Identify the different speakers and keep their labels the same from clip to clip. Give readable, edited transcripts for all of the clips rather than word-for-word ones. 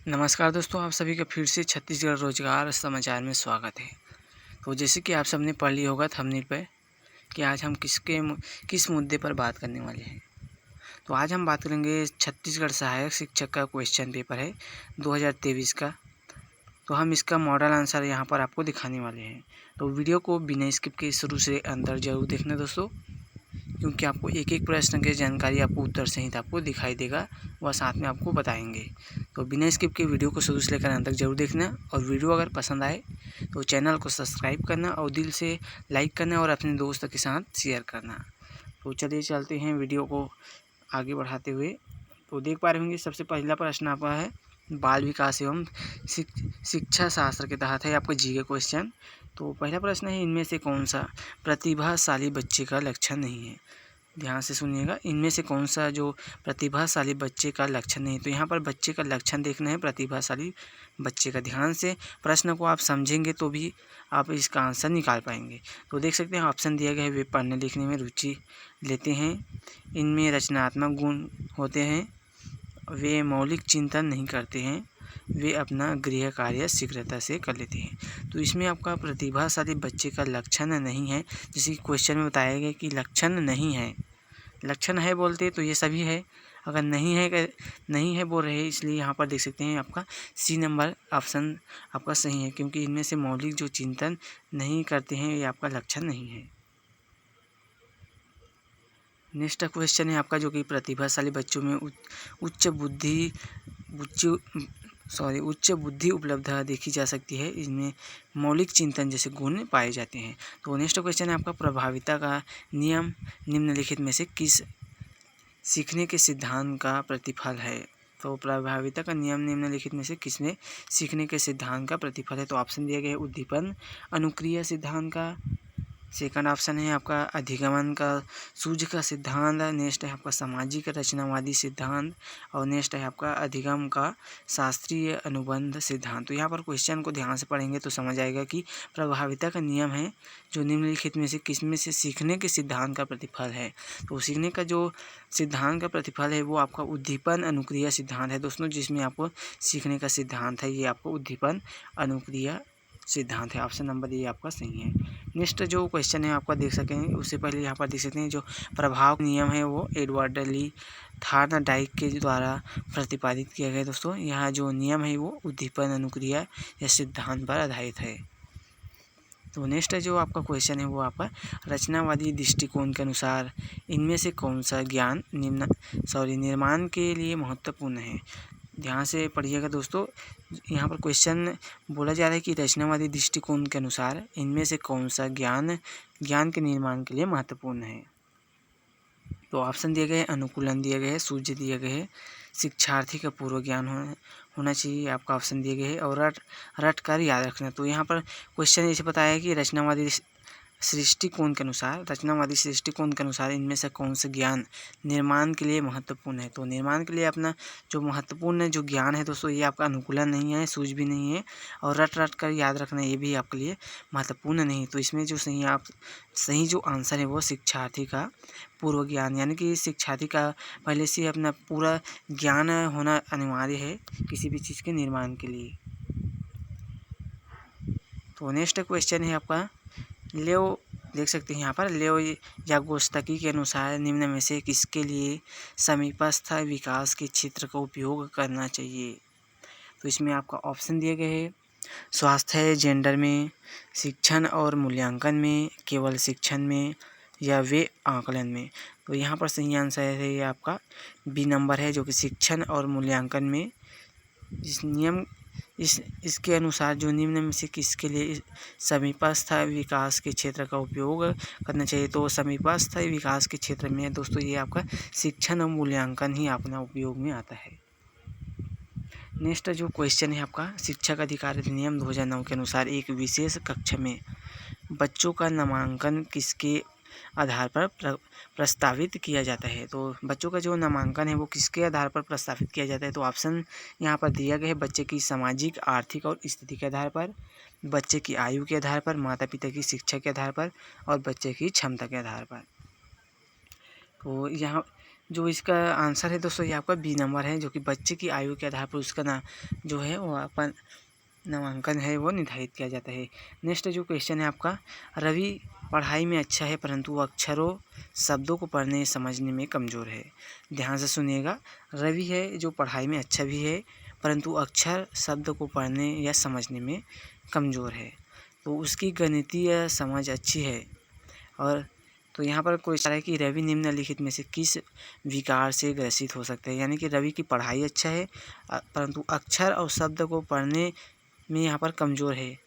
Speaker 1: नमस्कार दोस्तों, आप सभी का फिर से छत्तीसगढ़ रोजगार समाचार में स्वागत है। तो जैसे कि आप सबने पढ़ लिया होगा थंबनेल पे कि आज हम किस मुद्दे पर बात करने वाले हैं। तो आज हम बात करेंगे छत्तीसगढ़ सहायक शिक्षक का क्वेश्चन पेपर है 2023 का। तो हम इसका मॉडल आंसर यहाँ पर आपको दिखाने वाले हैं। तो वीडियो को बिना स्किप के शुरू से अंदर जरूर देखना दोस्तों, क्योंकि आपको एक एक प्रश्न की जानकारी आपको उत्तर सहित आपको दिखाई देगा, वह साथ में आपको बताएंगे। तो बिना स्किप के वीडियो को शुरू से लेकर अंत तक जरूर देखना, और वीडियो अगर पसंद आए तो चैनल को सब्सक्राइब करना और दिल से लाइक करना और अपने दोस्त के साथ शेयर करना। तो चलिए चलते हैं वीडियो को आगे बढ़ाते हुए। तो देख पा रहे होंगे सबसे पहला प्रश्न आपका है बाल विकास एवं शिक्षा शास्त्र के तहत है, आपका जी का क्वेश्चन। तो पहला प्रश्न है, इनमें से कौन सा प्रतिभाशाली बच्चे का लक्षण नहीं है। ध्यान से सुनिएगा, इनमें से कौन सा जो प्रतिभाशाली बच्चे का लक्षण नहीं है। तो यहाँ पर बच्चे का लक्षण देखना है, प्रतिभाशाली बच्चे का। ध्यान से प्रश्न को आप समझेंगे तो भी आप इसका आंसर निकाल पाएंगे। तो देख सकते हैं ऑप्शन दिया गया है, वे पढ़ने लिखने में रुचि लेते हैं, इनमें रचनात्मक गुण होते हैं, वे मौलिक चिंतन नहीं करते हैं, वे अपना गृह कार्य शीघ्रता से कर लेते हैं। तो इसमें आपका प्रतिभाशाली बच्चे का लक्षण नहीं है, जैसे कि क्वेश्चन में बताया गया कि लक्षण नहीं है। लक्षण है बोलते तो ये सभी है, अगर नहीं है बोल रहे, इसलिए यहाँ पर देख सकते हैं आपका सी नंबर ऑप्शन आपका सही है, क्योंकि इनमें से मौलिक जो चिंतन नहीं करते हैं ये आपका लक्षण नहीं है। नेक्स्ट क्वेश्चन है आपका जो कि प्रतिभाशाली बच्चों में उच्च बुद्धि उपलब्ध देखी जा सकती है, इनमें मौलिक चिंतन जैसे गुण पाए जाते हैं। तो नेक्स्ट क्वेश्चन है आपका प्रभाविता का नियम निम्नलिखित में से किस सीखने के सिद्धांत का प्रतिफल है। तो प्रभाविता का नियम निम्नलिखित में से किसमें सीखने के सिद्धांत का प्रतिफल है। तो ऑप्शन दिया गया है उद्दीपन अनुक्रिया सिद्धांत का, सेकंड ऑप्शन है आपका अधिगमन का सूझ का सिद्धांत, नेक्स्ट है आपका सामाजिक रचनावादी सिद्धांत, और नेक्स्ट है आपका अधिगम का शास्त्रीय अनुबंध सिद्धांत। तो यहाँ पर क्वेश्चन को ध्यान से पढ़ेंगे तो समझ आएगा कि प्रभाविता का नियम है जो निम्नलिखित में से किसमें से सीखने के सिद्धांत का प्रतिफल है। तो सीखने का जो सिद्धांत का प्रतिफल है वो आपका उद्दीपन अनुक्रिया सिद्धांत है दोस्तों, जिसमें आपको सीखने का सिद्धांत है ये आपको उद्दीपन अनुक्रिया सिद्धांत है। ऑप्शन नंबर ये आपका सही है। नेक्स्ट जो क्वेश्चन है आपका देख सकेंगे, उससे पहले यहाँ पर देख सकते हैं जो प्रभाव नियम है वो एडवर्ड ली थार्नडाइक के द्वारा प्रतिपादित किया गया दोस्तों। यहाँ जो नियम है वो उद्दीपन अनुक्रिया या सिद्धांत पर आधारित है। तो नेक्स्ट जो आपका क्वेश्चन है वो आपका रचनावादी दृष्टिकोण के अनुसार इनमें से कौन सा ज्ञान निर्माण के लिए महत्वपूर्ण है। ध्यान से पढ़िएगा दोस्तों, यहाँ पर क्वेश्चन बोला जा रहा है कि रचनावादी दृष्टिकोण के अनुसार इनमें से कौन सा ज्ञान के निर्माण के लिए महत्वपूर्ण है। तो ऑप्शन दिए गए, अनुकूलन दिए गए, सूझ दिए गए, शिक्षार्थी का पूर्व ज्ञान होना चाहिए, आपका ऑप्शन दिए गए है, और रट कर याद रखना। तो यहाँ पर क्वेश्चन ऐसे बताया है कि रचनावादी दृष्टिकोण के अनुसार इनमें से कौन सा ज्ञान निर्माण के लिए महत्वपूर्ण है। तो निर्माण के लिए अपना जो महत्वपूर्ण जो ज्ञान है दोस्तों ये आपका अनुकूलन नहीं है, सूझ भी नहीं है, और रट कर याद रखना ये भी आपके लिए महत्वपूर्ण नहीं। तो इसमें जो सही जो आंसर है वो शिक्षार्थी का पूर्व ज्ञान, यानी कि शिक्षार्थी का पहले से अपना पूरा ज्ञान होना अनिवार्य है किसी भी चीज़ के निर्माण के लिए। तो नेक्स्ट क्वेश्चन है आपका लेओ, देख सकते हैं यहाँ पर लेओ यागोस्की के अनुसार निम्न में से किसके लिए समीपस्थ विकास के क्षेत्र का उपयोग करना चाहिए। तो इसमें आपका ऑप्शन दिए गए हैं स्वास्थ्य जेंडर में, शिक्षण और मूल्यांकन में, केवल शिक्षण में, या वे आकलन में। तो यहाँ पर सही आंसर है ये आपका बी नंबर है, जो कि शिक्षण और मूल्यांकन में इसके अनुसार जो निम्न में से किसके लिए समीपस्थ विकास के क्षेत्र का उपयोग करना चाहिए। तो समीपस्थ विकास के क्षेत्र में दोस्तों ये आपका शिक्षण और मूल्यांकन ही अपना उपयोग में आता है। नेक्स्ट जो क्वेश्चन है आपका शिक्षक अधिकार अधिनियम 2009 के अनुसार एक विशेष कक्षा में बच्चों का नामांकन किसके आधार पर प्रस्तावित किया जाता है। तो बच्चों का जो नामांकन है वो किसके आधार पर प्रस्तावित किया जाता है। तो ऑप्शन यहाँ पर दिया गया है बच्चे की सामाजिक आर्थिक और स्थिति के आधार पर, बच्चे की आयु के आधार पर, माता पिता की शिक्षा के आधार पर, और बच्चे की क्षमता के आधार पर। तो यहाँ जो इसका आंसर है दोस्तों ये आपका बी नंबर है, जो कि बच्चे की आयु के आधार पर उसका नाम जो है वो अपन नामांकन है वो निर्धारित किया जाता है। नेक्स्ट जो क्वेश्चन है आपका, रवि पढ़ाई में अच्छा है परंतु वो अक्षरों शब्दों को पढ़ने समझने में कमज़ोर है। ध्यान से सुनिएगा, रवि है जो पढ़ाई में अच्छा भी है परंतु अक्षर शब्द को पढ़ने या समझने में कमज़ोर है। तो उसकी गणितीय समझ अच्छी है। और तो यहाँ पर क्वेश्चन है कि रवि निम्नलिखित में से किस विकार से ग्रसित हो सकता है। यानी कि रवि की पढ़ाई अच्छा है परंतु अक्षर और शब्द को पढ़ने में यहाँ पर कमज़ोर है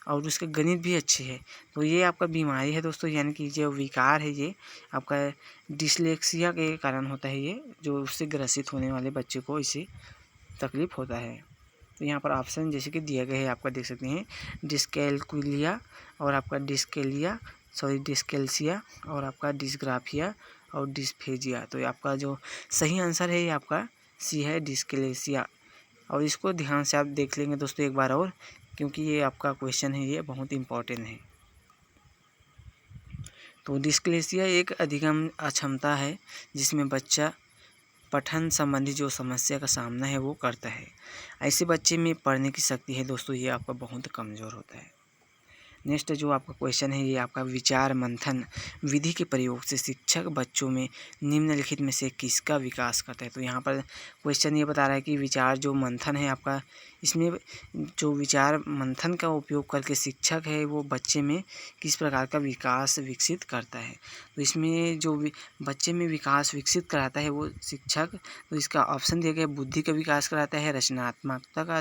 Speaker 1: और उसके गणित भी अच्छे है। तो ये आपका बीमारी है दोस्तों, यानी कि जो विकार है ये आपका डिसलेक्सिया के कारण होता है, ये जो उससे ग्रसित होने वाले बच्चे को इससे तकलीफ होता है। तो यहाँ पर ऑप्शन जैसे कि दिए गए हैं आपका देख सकते हैं, डिस्कैल्कुलिया और आपका डिस्कैल्सिया और आपका डिस्ग्राफिया और डिस्फेजिया। तो ये आपका जो सही आंसर है ये आपका सी है, डिस्कैल्सिया। और इसको ध्यान से आप देख लेंगे दोस्तों एक बार और, क्योंकि ये आपका क्वेश्चन है ये बहुत इम्पोर्टेंट है। तो डिस्कैल्सिया एक अधिगम अक्षमता है जिसमें बच्चा पठन संबंधी जो समस्या का सामना है वो करता है। ऐसे बच्चे में पढ़ने की शक्ति है दोस्तों ये आपका बहुत कमज़ोर होता है। नेक्स्ट जो आपका क्वेश्चन है ये आपका, विचार मंथन विधि के प्रयोग से शिक्षक बच्चों में निम्नलिखित में से किसका विकास करता है। तो यहाँ पर क्वेश्चन ये बता रहा है कि विचार जो मंथन है आपका, इसमें जो विचार मंथन का उपयोग करके शिक्षक है वो बच्चे में किस प्रकार का विकास विकसित करता है। तो इसमें जो बच्चे में विकास विकसित कराता है वो शिक्षक, तो इसका ऑप्शन दिया गया, बुद्धि का विकास कराता है, रचनात्मकता का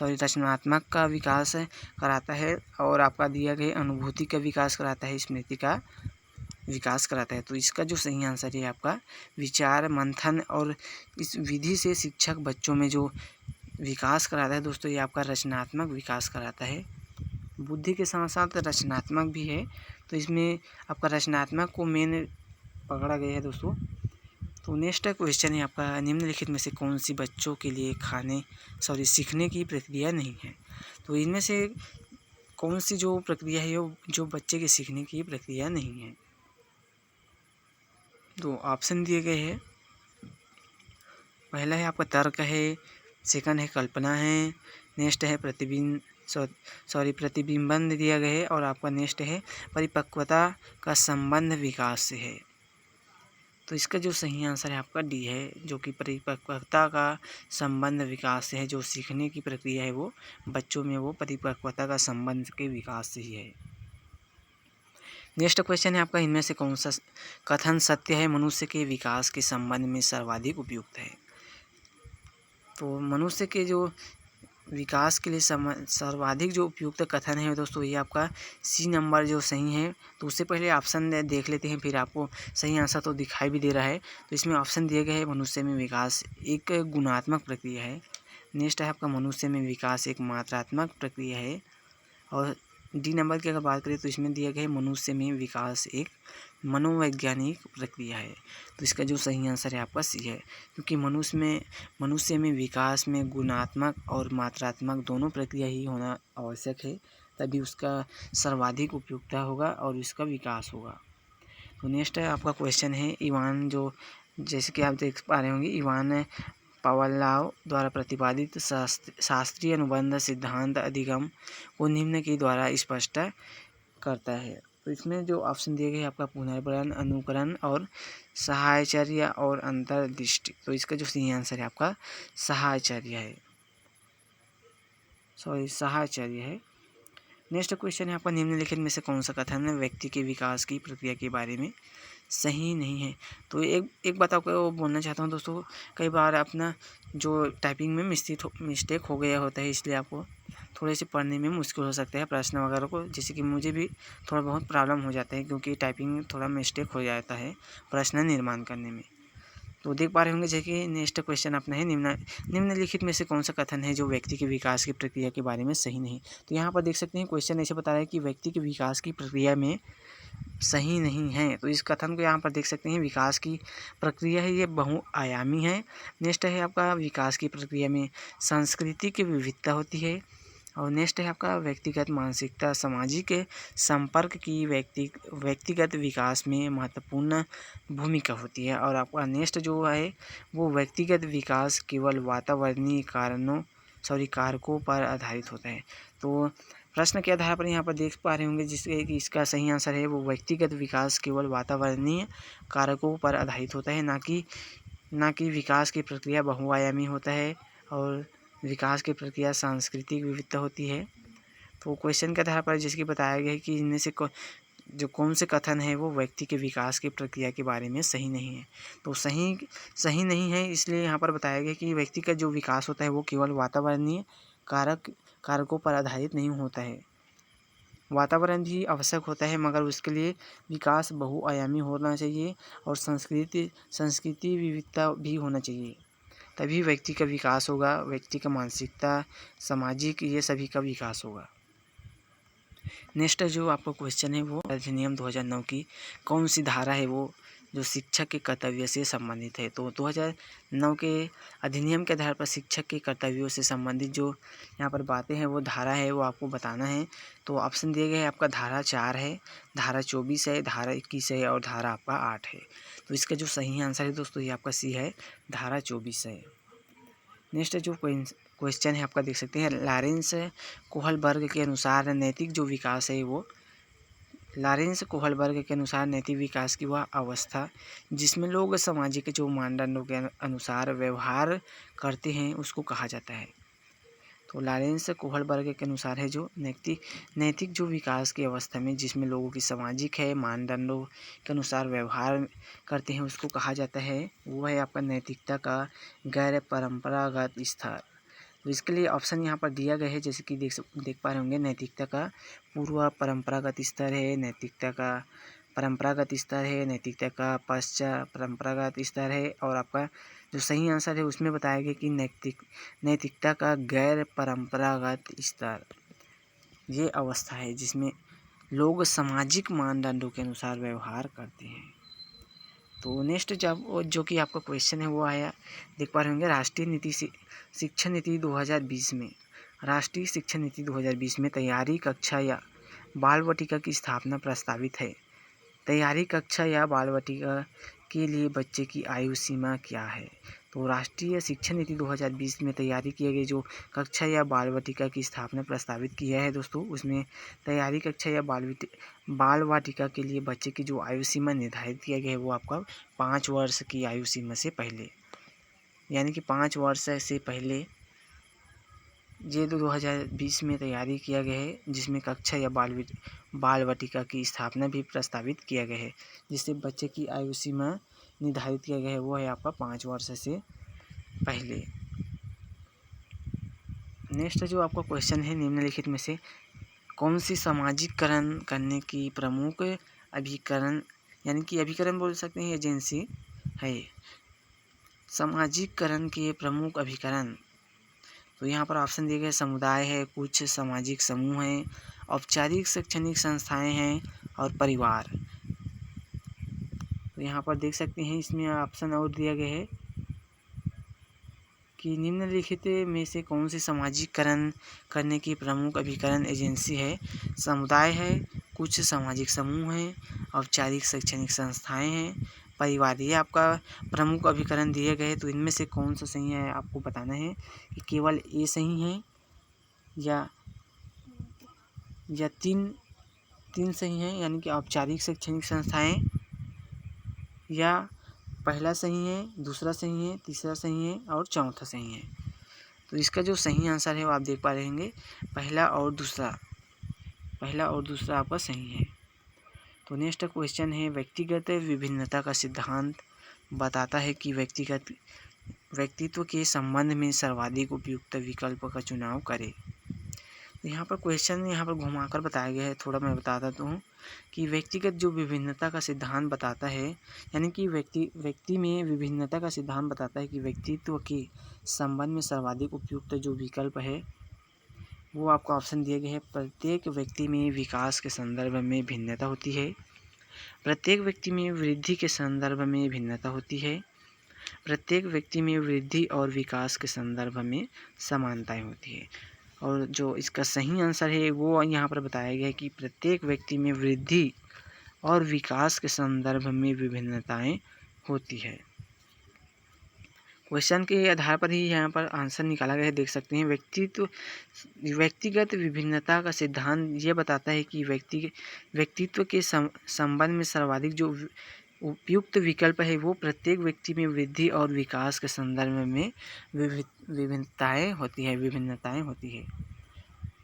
Speaker 1: रचनात्मक का विकास कराता है और आपका दिया गया अनुभूति का विकास कराता है, स्मृति का विकास कराता है। तो इसका जो सही आंसर है आपका विचार मंथन, और इस विधि से शिक्षक बच्चों में जो विकास कराता है दोस्तों ये आपका रचनात्मक विकास कराता है। बुद्धि के साथ साथ रचनात्मक भी है, तो इसमें आपका रचनात्मक को मेन पकड़ा गया है दोस्तों। तो नेक्स्ट क्वेश्चन है आपका, निम्नलिखित में से कौन सी बच्चों के लिए सीखने की प्रक्रिया नहीं है। तो इनमें से कौन सी जो प्रक्रिया है जो बच्चे के सीखने की प्रक्रिया नहीं है। तो ऑप्शन दिए गए हैं, पहला है आपका तर्क है, सेकंड है कल्पना है, नेक्स्ट है प्रतिबिंबन दिया गया है, और आपका नेक्स्ट है परिपक्वता का संबंध विकास से है। तो इसका जो सही आंसर है आपका डी है, जो कि परिपक्वता का संबंध विकास से है। जो सीखने की प्रक्रिया है वो बच्चों में वो परिपक्वता का संबंध के विकास से ही है। नेक्स्ट क्वेश्चन है आपका, इनमें से कौन सा कथन सत्य है, मनुष्य के विकास के संबंध में सर्वाधिक उपयुक्त है। तो मनुष्य के जो विकास के लिए सर्वाधिक जो उपयुक्त कथन है दोस्तों ये आपका सी नंबर जो सही है। तो उससे पहले ऑप्शन देख लेते हैं, फिर आपको सही आंसर तो दिखाई भी दे रहा है। तो इसमें ऑप्शन दिए गए हैं, मनुष्य में विकास एक गुणात्मक प्रक्रिया है। नेक्स्ट है आपका, मनुष्य में विकास एक मात्रात्मक प्रक्रिया है। और डी नंबर की अगर बात करें तो इसमें दिया गया है, मनुष्य में विकास एक मनोवैज्ञानिक प्रक्रिया है। तो इसका जो सही आंसर है आपका सी है, क्योंकि मनुष्य में विकास में गुणात्मक और मात्रात्मक दोनों प्रक्रिया ही होना आवश्यक है, तभी उसका सर्वाधिक उपयुक्तता होगा और इसका विकास होगा। तो नेक्स्ट है आपका क्वेश्चन है, इवान जो जैसे कि आप देख पा रहे होंगे, इवान पावलोव द्वारा प्रतिपादित शास्त्रीय अनुबंध सिद्धांत अधिगम को निम्न के द्वारा स्पष्ट करता है। तो इसमें जो ऑप्शन दिए गए आपका पुनर्वरण, अनुकरण और साहचर्य और अंतर्दृष्टि। तो इसका जो सही आंसर है आपका साहचर्य है। नेक्स्ट क्वेश्चन है आपका, निम्नलिखित में से कौन सा कथन व्यक्ति के विकास की प्रक्रिया के बारे में सही नहीं है। तो एक बात आपको बोलना चाहता हूँ दोस्तों, कई बार अपना जो टाइपिंग में मिस्टेक हो गया होता है, इसलिए आपको थोड़े से पढ़ने में मुश्किल हो सकता है प्रश्न वगैरह को, जैसे कि मुझे भी थोड़ा बहुत प्रॉब्लम हो जाता है, क्योंकि टाइपिंग में थोड़ा मिस्टेक हो जाता है प्रश्न निर्माण करने में। तो देख पा रहे होंगे जैसे कि नेक्स्ट क्वेश्चन अपना है, निम्नलिखित में से कौन सा कथन है जो व्यक्ति के विकास की प्रक्रिया के बारे में सही नहीं। तो यहाँ पर देख सकते हैं क्वेश्चन ऐसे बता रहा है कि व्यक्ति के विकास की प्रक्रिया में सही नहीं है। तो इस कथन को यहाँ पर देख सकते हैं, विकास की प्रक्रिया है ये बहुआयामी है। नेक्स्ट है आपका, विकास की प्रक्रिया में संस्कृति की विविधता होती है। और नेक्स्ट है आपका व्यक्तिगत मानसिकता सामाजिक संपर्क की व्यक्तिगत विकास में महत्वपूर्ण भूमिका होती है। और आपका नेक्स्ट जो है वो व्यक्तिगत विकास केवल वातावरणीय कारकों पर आधारित होता है। तो प्रश्न के आधार पर यहाँ पर देख पा रहे होंगे जिससे कि इसका सही आंसर है वो व्यक्तिगत विकास केवल वातावरणीय कारकों पर आधारित होता है, ना कि विकास की प्रक्रिया बहुआयामी होता है और विकास की प्रक्रिया सांस्कृतिक विविधता होती है। तो क्वेश्चन के आधार पर जिसकी बताया गया है कि इनमें से जो कौन से कथन है वो व्यक्ति के विकास की प्रक्रिया के बारे में सही नहीं है। तो सही नहीं है, इसलिए यहाँ पर बताया गया कि व्यक्ति का जो विकास होता है वो केवल वातावरणीय कारकों पर आधारित नहीं होता है। वातावरण भी आवश्यक होता है मगर उसके लिए विकास बहुआयामी होना चाहिए और संस्कृति विविधता भी होना चाहिए, तभी व्यक्ति का विकास होगा। व्यक्ति का मानसिकता सामाजिक ये सभी का विकास होगा। नेक्स्ट जो आपका क्वेश्चन है वो अधिनियम 2009 की कौन सी धारा है वो जो शिक्षक के कर्तव्य से संबंधित है। तो 2009 के अधिनियम के आधार पर शिक्षक के कर्तव्यों से संबंधित जो यहाँ पर बातें हैं वो धारा है वो आपको बताना है। तो ऑप्शन दिए गए हैं आपका धारा 4 है, धारा 24 है, धारा 21 है और धारा आपका 8 है। तो इसका जो सही आंसर है दोस्तों ये आपका सी है, धारा 24 है। नेक्स्ट जो क्वेश्चन है आपका देख सकते हैं लॉरेंस कोहलबर्ग के अनुसार नैतिक जो विकास है वो लॉरेंस कोहलबर्ग के अनुसार नैतिक विकास की वह अवस्था जिसमें लोग सामाजिक जो मानदंडों के अनुसार व्यवहार करते हैं उसको कहा जाता है। तो लॉरेंस कोहलबर्ग के अनुसार है जो नैतिक जो विकास की अवस्था में जिसमें लोगों की सामाजिक है मानदंडों के अनुसार व्यवहार करते हैं उसको कहा जाता है, वो है आपका नैतिकता का गैर परंपरागत स्तर। तो इसके लिए ऑप्शन यहाँ पर दिया गया है जैसे कि देख पा रहे होंगे नैतिकता का पूर्व परंपरागत स्तर है, नैतिकता का परंपरागत स्तर है, नैतिकता का पश्चात परंपरागत स्तर है और आपका जो सही आंसर है उसमें बताया गया कि नैतिकता का गैर परंपरागत स्तर ये अवस्था है जिसमें लोग सामाजिक मानदंडों के अनुसार व्यवहार करते हैं। तो नेक्स्ट जो कि आपका क्वेश्चन है वो आया देख पा रहे होंगे राष्ट्रीय शिक्षा नीति 2020 में राष्ट्रीय शिक्षा नीति 2020 में तैयारी कक्षा या बाल वाटिका की स्थापना प्रस्तावित है। तैयारी कक्षा या बाल वाटिका के लिए बच्चे की आयु सीमा क्या है। तो राष्ट्रीय शिक्षा नीति 2020 में तैयारी किए गए जो कक्षा या बाल वाटिका की स्थापना प्रस्तावित किया है दोस्तों उसमें तैयारी कक्षा या बाल वाटिका के लिए बच्चे की जो आयु सीमा निर्धारित किया गया है वो आपका 5 वर्ष की आयु सीमा से पहले, यानी कि 5 वर्ष से पहले ये 2020 में तैयारी किया गया है जिसमें कक्षा या बाल वाटिका की स्थापना भी प्रस्तावित किया गया है जिससे बच्चे की आयु सीमा निर्धारित किया गया है वो है आपका 5 वर्ष से पहले। नेक्स्ट जो आपका क्वेश्चन है निम्नलिखित में से कौन सी सामाजिकरण करने की प्रमुख अभिकरण यानी कि अभिकरण बोल सकते हैं एजेंसी है। सामाजिकरण के प्रमुख अभिकरण तो यहाँ पर ऑप्शन दिए गए समुदाय है, कुछ सामाजिक समूह हैं, औपचारिक शैक्षणिक संस्थाएं हैं और परिवार। तो यहाँ पर देख सकते हैं इसमें ऑप्शन और दिया गया है कि निम्नलिखित में से कौन सी सामाजिकरण करने की प्रमुख अभिकरण एजेंसी है। समुदाय है, कुछ सामाजिक समूह हैं, औपचारिक शैक्षणिक संस्थाएं हैं, परिवार। ये आपका प्रमुख अभिकरण दिए गए तो इनमें से कौन सा सही है आपको बताना है कि केवल ए सही है या तीन सही हैं यानी कि औपचारिक शैक्षणिक संस्थाएं, या पहला सही है, दूसरा सही है, तीसरा सही है और चौथा सही है। तो इसका जो सही आंसर है वो आप देख पा रहे होंगे पहला और दूसरा आपका सही है। तो नेक्स्ट क्वेश्चन है व्यक्तिगत विभिन्नता का सिद्धांत बताता है कि व्यक्तित्व के संबंध में सर्वाधिक उपयुक्त विकल्प का चुनाव करें। तो यहाँ पर क्वेश्चन घुमाकर बताया गया है, थोड़ा मैं बता देता हूँ कि व्यक्तिगत जो विभिन्नता का सिद्धांत बताता है यानी कि व्यक्ति में विभिन्नता का सिद्धांत बताता है कि व्यक्तित्व के संबंध में सर्वाधिक उपयुक्त जो विकल्प है वो आपको ऑप्शन दिए गए हैं। प्रत्येक व्यक्ति में विकास के संदर्भ में भिन्नता होती है, प्रत्येक व्यक्ति में वृद्धि के संदर्भ में भिन्नता होती है, प्रत्येक व्यक्ति में वृद्धि और विकास के संदर्भ में समानताएं होती है। और जो इसका सही आंसर है वो यहाँ पर बताया गया है कि प्रत्येक व्यक्ति में वृद्धि और विकास के संदर्भ में विभिन्नताएं होती है। क्वेश्चन के आधार पर ही यहाँ पर आंसर निकाला गया है, देख सकते हैं। व्यक्तिगत विभिन्नता का सिद्धांत ये बताता है कि व्यक्तित्व के संबंध में सर्वाधिक जो उपयुक्त विकल्प है वो प्रत्येक व्यक्ति में वृद्धि और विकास के संदर्भ में विभिन्नताएं होती है।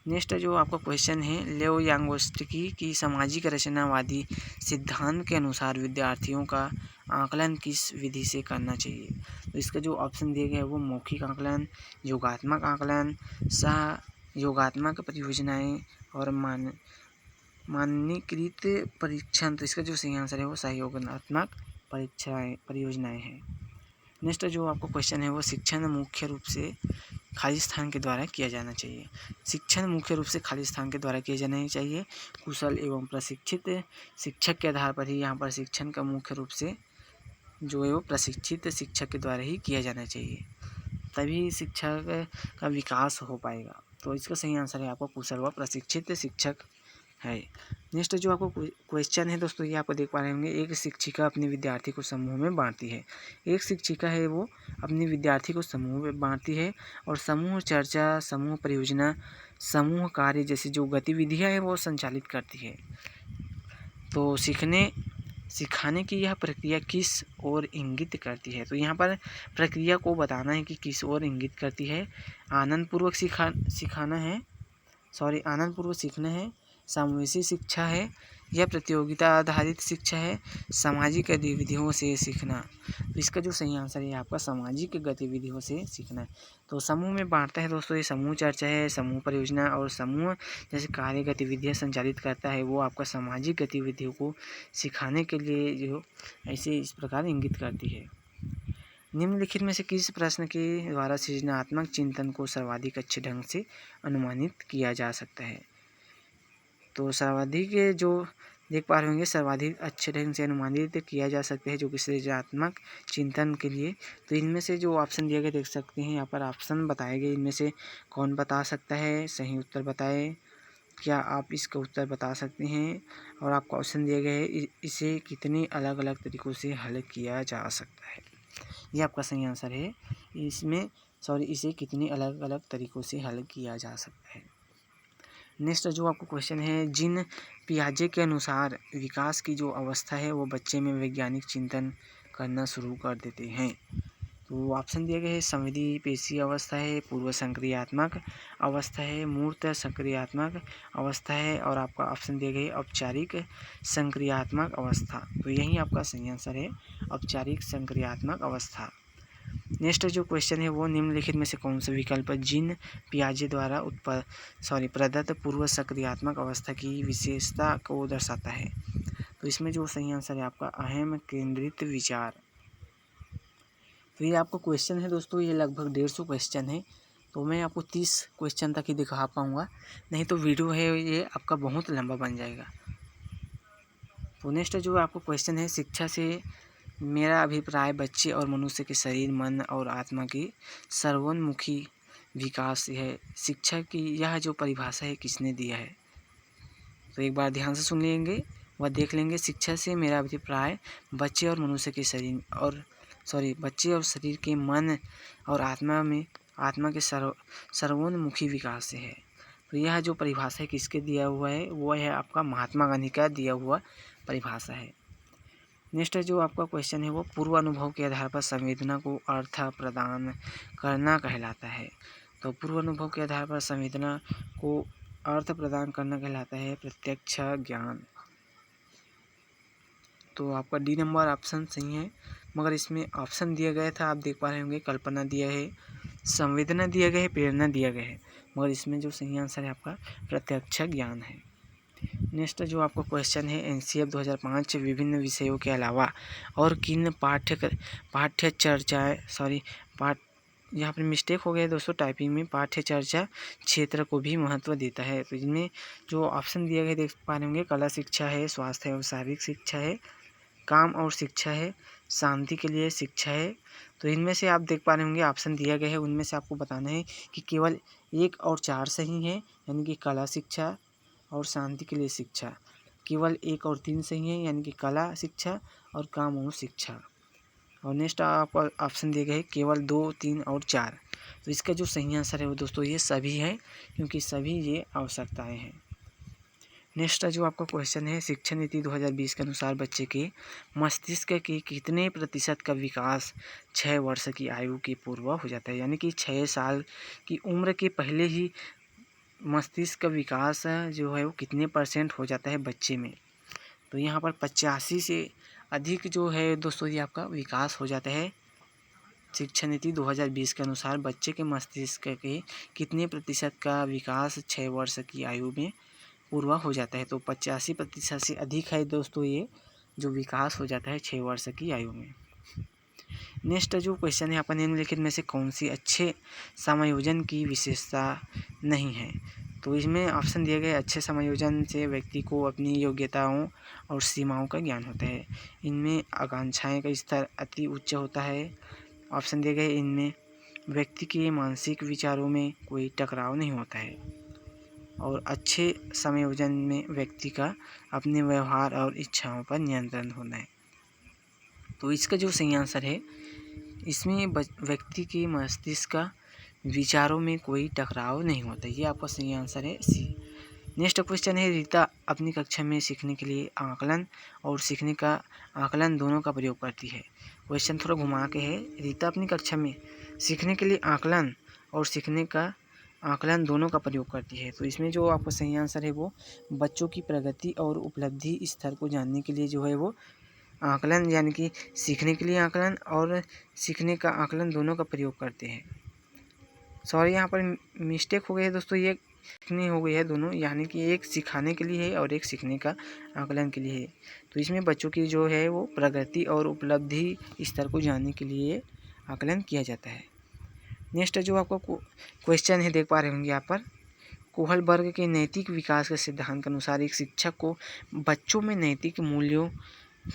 Speaker 1: नेक्स्ट जो आपका क्वेश्चन है, लेओ यांगोस्टकी की सामाजिक रचनावादी सिद्धांत के अनुसार विद्यार्थियों का आकलन किस विधि से करना चाहिए। तो इसका जो ऑप्शन दिए गए हैं वो मौखिक आकलन, योगात्मक आकलन, सहयोगात्मक परियोजनाएं और मानकीकृत परीक्षण। तो इसका जो सही आंसर है वो सहयोगात्मक परियोजनाएं हैं। नेक्स्ट जो आपको क्वेश्चन है वो शिक्षण मुख्य रूप से खाली स्थान के द्वारा किया जाना चाहिए। शिक्षण मुख्य रूप से खाली स्थान के द्वारा किया जाना ही चाहिए। कुशल एवं प्रशिक्षित शिक्षक के आधार पर ही यहाँ पर शिक्षण का मुख्य रूप से जो है वो प्रशिक्षित शिक्षक के द्वारा ही किया जाना चाहिए, तभी शिक्षा का विकास हो पाएगा। तो इसका सही आंसर है आपको कुशल व प्रशिक्षित शिक्षक है। नेक्स्ट जो आपको क्वेश्चन है दोस्तों, ये आपको देख पा रहे होंगे, एक शिक्षिका अपने विद्यार्थी को समूह में बांटती है। एक शिक्षिका है वो अपने विद्यार्थी को समूह में बांटती है और समूह चर्चा, समूह परियोजना, समूह कार्य जैसी जो गतिविधियां हैं वो संचालित करती है। तो सिखाने की यह प्रक्रिया किस ओर इंगित करती है। तो यहाँ पर प्रक्रिया को बताना है कि किस ओर इंगित करती है। आनंदपूर्वक सीखना है, समावेशी शिक्षा है, यह प्रतियोगिता आधारित शिक्षा है, सामाजिक गतिविधियों से सीखना। तो इसका जो सही आंसर है आपका सामाजिक गतिविधियों से सीखना है। तो समूह में बांटता है दोस्तों, ये समूह चर्चा है, समूह परियोजना और समूह जैसे कार्य गतिविधियाँ संचालित करता है, वो आपका सामाजिक गतिविधियों को सिखाने के लिए जो ऐसे इस प्रकार इंगित करती है। निम्नलिखित में से किस प्रश्न के द्वारा सृजनात्मक चिंतन को सर्वाधिक अच्छे ढंग से अनुमानित किया जा सकता है। तो सर्वाधिक जो देख पा रहे होंगे, सर्वाधिक अच्छे ढंग से अनुमानित किया जा सकता है जो कि सृजनात्मक चिंतन के लिए। तो इनमें से जो ऑप्शन दिए गए देख सकते हैं, यहाँ पर ऑप्शन बताए गए, इनमें से कौन बता सकता है, सही उत्तर बताए। क्या आप इसका उत्तर बता सकते हैं? और आपको ऑप्शन दिए गए हैं, इसे कितने अलग अलग तरीक़ों से हल किया जा सकता है। ये आपका सही आंसर है। इसे कितने अलग अलग तरीक़ों से हल किया जा सकता है। नेक्स्ट जो आपको क्वेश्चन है, जीन पियाजे के अनुसार विकास की जो अवस्था है वो बच्चे में वैज्ञानिक चिंतन करना शुरू कर देते हैं। तो ऑप्शन दिए गए हैं, संवेदी पेशी अवस्था है, पूर्व संक्रियात्मक अवस्था है, मूर्त संक्रियात्मक अवस्था है, और आपका ऑप्शन दिए गए औपचारिक संक्रियात्मक अवस्था। तो यही आपका सही आंसर है, औपचारिक संक्रियात्मक अवस्था। नेक्स्ट जो क्वेश्चन है वो निम्नलिखित में से कौन सा विकल्प जीन पियाजे द्वारा प्रदत्त पूर्व सक्रियात्मक अवस्था की विशेषता को दर्शाता है। तो इसमें जो सही आंसर है आपका अहम केंद्रित विचार। तो ये आपको क्वेश्चन है दोस्तों, ये लगभग 150 क्वेश्चन है। तो मैं आपको 30 क्वेश्चन तक ही दिखा पाऊँगा, नहीं तो वीडियो है ये आपका बहुत लंबा बन जाएगा। तो नेक्स्ट जो आपको क्वेश्चन है, शिक्षा से मेरा अभिप्राय बच्चे और मनुष्य के शरीर, मन और आत्मा की सर्वोन्मुखी विकास है। शिक्षा की यह जो परिभाषा है किसने दिया है। तो एक बार ध्यान से सुन लेंगे व देख लेंगे। शिक्षा से मेरा अभिप्राय बच्चे और मनुष्य के बच्चे और शरीर के, मन और आत्मा के सर्वोन्मुखी विकास से है। तो यह जो परिभाषा है किसके दिया हुआ है, वो है आपका महात्मा गांधी का दिया हुआ परिभाषा है। नेक्स्ट जो आपका क्वेश्चन है वो पूर्व अनुभव के आधार पर संवेदना को अर्थ प्रदान करना कहलाता है। तो पूर्व अनुभव के आधार पर संवेदना को अर्थ प्रदान करना कहलाता है प्रत्यक्ष ज्ञान। तो आपका डी नंबर ऑप्शन सही है, मगर इसमें ऑप्शन दिया गया था, आप देख पा रहे होंगे, कल्पना दिया है, संवेदना दिया गया है, प्रेरणा दिया गया है, मगर इसमें जो सही आंसर है आपका प्रत्यक्ष ज्ञान है। नेक्स्ट जो आपका क्वेश्चन है, एनसीएफ 2005 विभिन्न विषयों के अलावा और किन यहाँ पर मिस्टेक हो गया दोस्तों टाइपिंग में, पाठ्य चर्चा क्षेत्र को भी महत्व देता है। तो इनमें जो ऑप्शन दिया गया देख पा रहे होंगे, कला शिक्षा है, स्वास्थ्य एवं शारीरिक शिक्षा है, काम और शिक्षा है, शांति के लिए शिक्षा है। तो इनमें से आप देख पा रहे होंगे ऑप्शन दिया गया है, उनमें से आपको बताना है कि केवल 1 और 4 सही है, यानी कि कला शिक्षा और शांति के लिए शिक्षा। केवल 1 और 3 सही है, यानी कि कला शिक्षा और काम एवं शिक्षा। और नेक्स्ट आपको ऑप्शन दिए गए हैं केवल 2, 3 और 4। तो इसका जो सही आंसर है वो दोस्तों ये सभी है, क्योंकि सभी ये आवश्यकताएं हैं। नेक्स्ट जो आपका क्वेश्चन है, शिक्षा नीति 2020 के अनुसार बच्चे के मस्तिष्क के कितने प्रतिशत का विकास 6 वर्ष की आयु के पूर्व हो जाता है, यानी कि 6 साल की उम्र के पहले ही मस्तिष्क का विकास जो है वो कितने % हो जाता है बच्चे में। तो यहाँ पर 85 से अधिक जो है दोस्तों ये आपका विकास हो जाता है। शिक्षा नीति 2020 के अनुसार बच्चे के मस्तिष्क के कितने प्रतिशत का विकास 6 वर्ष की आयु में पूर्व हो जाता है। तो 85% से अधिक है दोस्तों ये जो विकास हो जाता है 6 वर्ष की आयु में। नेक्स्ट जो क्वेश्चन है, अपन निम्नलिखित में से कौन सी अच्छे समायोजन की विशेषता नहीं है। तो इसमें ऑप्शन दिए गए, अच्छे समायोजन से व्यक्ति को अपनी योग्यताओं और सीमाओं का ज्ञान होता है। इनमें आकांक्षाएं का स्तर अति उच्च होता है। ऑप्शन दिए गए, इनमें व्यक्ति के मानसिक विचारों में कोई टकराव नहीं होता है। और अच्छे समायोजन में व्यक्ति का अपने व्यवहार और इच्छाओं पर नियंत्रण होना है। तो इसका जो सही आंसर है, इसमें व्यक्ति के मस्तिष्क का विचारों में कोई टकराव नहीं होता। ये आपका सही आंसर है सी। नेक्स्ट क्वेश्चन है, रीता अपनी कक्षा में सीखने के लिए आकलन और सीखने का आकलन दोनों का प्रयोग करती है। क्वेश्चन थोड़ा घुमा के है, रीता अपनी कक्षा में सीखने के लिए आकलन और सीखने का आकलन दोनों का प्रयोग करती है। तो इसमें जो आपका सही आंसर है वो बच्चों की प्रगति और उपलब्धि स्तर को जानने के लिए जो है वो आकलन, यानी कि सीखने के लिए आकलन और सीखने का आकलन दोनों का प्रयोग करते हैं। सॉरी, यहाँ पर मिस्टेक हो गई है दोस्तों, ये सीखने हो गई है दोनों, यानी कि एक सिखाने के लिए है और एक सीखने का आकलन के लिए है। तो इसमें बच्चों की जो है वो प्रगति और उपलब्धि स्तर को जानने के लिए आकलन किया जाता है। नेक्स्ट जो आपको क्वेश्चन है देख पा रहे होंगे यहाँ पर, कोहल वर्ग के नैतिक विकास के सिद्धांत के अनुसार एक शिक्षक को बच्चों में नैतिक मूल्यों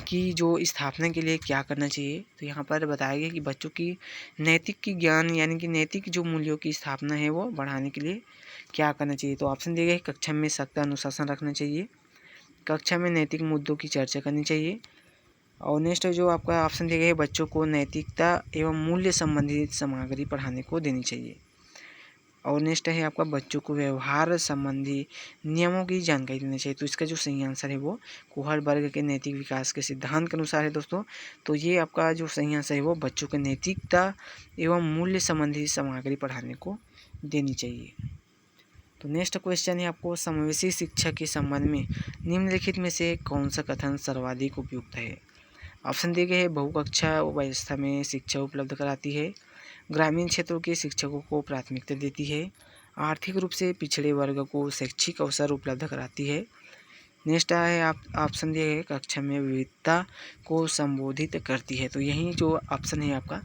Speaker 1: की जो स्थापना के लिए क्या करना चाहिए। तो यहाँ पर बताया गया कि बच्चों की नैतिक की ज्ञान, यानी कि नैतिक जो मूल्यों की स्थापना है वो बढ़ाने के लिए क्या करना चाहिए। तो ऑप्शन दिए गए, कक्षा में सख्त अनुशासन रखना चाहिए, कक्षा में नैतिक मुद्दों की चर्चा करनी चाहिए, और नेक्स्ट जो आपका ऑप्शन दिया गया है, बच्चों को नैतिकता एवं मूल्य संबंधित सामग्री पढ़ाने को देनी चाहिए, और नेक्स्ट है आपका बच्चों को व्यवहार संबंधी नियमों की जानकारी देनी चाहिए। तो इसका जो सही आंसर है वो कोहल वर्ग के नैतिक विकास के सिद्धांत के अनुसार है दोस्तों। तो ये आपका जो सही आंसर है वो बच्चों को नैतिकता एवं मूल्य संबंधी सामग्री पढ़ाने को देनी चाहिए। तो नेक्स्ट क्वेश्चन है आपको, समावेशी शिक्षा के संबंध में निम्नलिखित में से कौन सा कथन सर्वाधिक उपयुक्त है। ऑप्शन दिए गए हैं, बहुकक्षा व्यवस्था में शिक्षा उपलब्ध कराती है, ग्रामीण क्षेत्रों के शिक्षकों को प्राथमिकता देती है, आर्थिक रूप से पिछड़े वर्ग को शैक्षिक अवसर उपलब्ध कराती है। नेक्स्ट है आप ऑप्शन दिए गए, कक्षा में विविधता को संबोधित करती है। तो यही जो ऑप्शन है आपका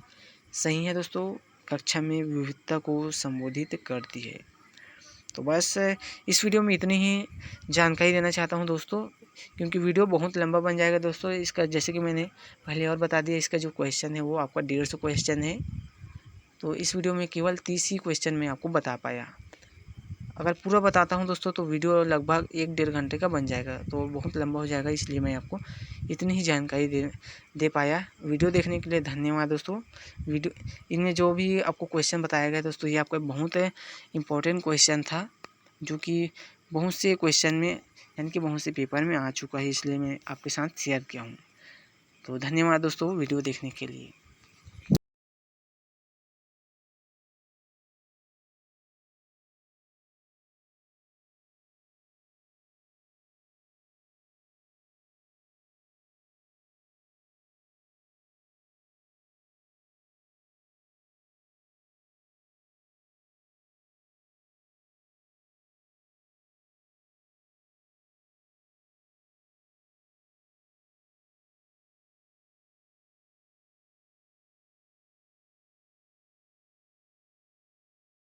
Speaker 1: सही है दोस्तों, कक्षा में विविधता को संबोधित करती है। तो बस इस वीडियो में इतनी ही जानकारी देना चाहता हूँ दोस्तों, क्योंकि वीडियो बहुत लंबा बन जाएगा दोस्तों। इसका जैसे कि मैंने पहले और बता दिया, इसका जो क्वेश्चन है वो आपका 150 क्वेश्चन है। तो इस वीडियो में केवल 30 ही क्वेश्चन मैं आपको बता पाया। अगर पूरा बताता हूं दोस्तों तो वीडियो लगभग 1-1.5 घंटे का बन जाएगा, तो बहुत लंबा हो जाएगा, इसलिए मैं आपको इतनी ही जानकारी दे पाया। वीडियो देखने के लिए धन्यवाद दोस्तों। वीडियो इनमें जो भी आपको क्वेश्चन बताया गया दोस्तों, ये आपका बहुत इम्पोर्टेंट क्वेश्चन था, जो कि बहुत से क्वेश्चन में यानी कि बहुत से पेपर में आ चुका है, इसलिए मैं आपके साथ शेयर किया हूँ। तो धन्यवाद दोस्तों वीडियो देखने के लिए।